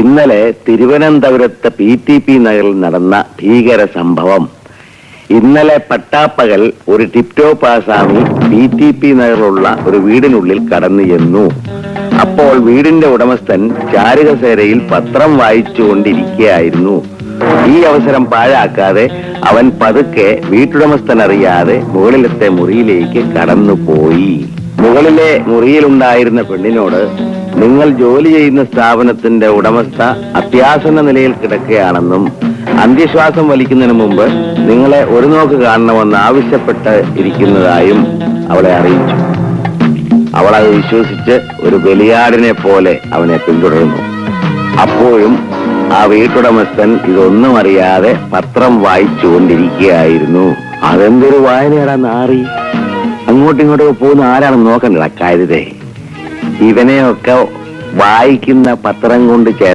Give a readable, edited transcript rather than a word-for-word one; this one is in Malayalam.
ഇന്നലെ തിരുവനന്തപുരത്ത് PTP നഗറിൽ നടന്ന ഭീകര സംഭവം. ഇന്നലെ പട്ടാപ്പകൽ ഒരു ടിപ്ടോപ്പ് ആസാമി PTP നഗറിലുള്ള ഒരു വീടിനുള്ളിൽ കടന്നു ചെന്നു. അപ്പോൾ വീടിന്റെ ഉടമസ്ഥൻ ചാരുകസേരയിൽ പത്രം വായിച്ചുകൊണ്ടിരിക്കുകയായിരുന്നു. ഈ അവസരം പാഴാക്കാതെ അവൻ പതുക്കെ വീട്ടുടമസ്ഥൻ അറിയാതെ മുകളിലത്തെ മുറിയിലേക്ക് കടന്നുപോയി. മുകളിലെ മുറിയിലുണ്ടായിരുന്ന പെണ്ണിനോട്, നിങ്ങൾ ജോലി ചെയ്യുന്ന സ്ഥാപനത്തിന്റെ ഉടമസ്ഥ അത്യാസന്ന നിലയിൽ കിടക്കുകയാണെന്നും അന്ത്യശ്വാസം വലിക്കുന്നതിന് മുമ്പ് നിങ്ങളെ ഒരു നോക്ക് കാണണമെന്ന് ആവശ്യപ്പെട്ട് ഇരിക്കുന്നതായും അവളെ അറിയിച്ചു. അവൾ അത് വിശ്വസിച്ച് ഒരു ബലിയാടിനെ പോലെ അവനെ പിന്തുടർന്നു. അപ്പോഴും ആ വീട്ടുടമസ്ഥൻ ഇതൊന്നും അറിയാതെ പത്രം വായിച്ചുകൊണ്ടിരിക്കുകയായിരുന്നു. അതെന്തൊരു വായനയാടാ നാറി! അങ്ങോട്ടും ഇങ്ങോട്ടും പോകുന്ന ആരാണെന്ന് നോക്കണ്ടടാ കാര്യതേ. ഇവനെയൊക്കെ വായിക്കുന്ന പത്രം കൊണ്ട്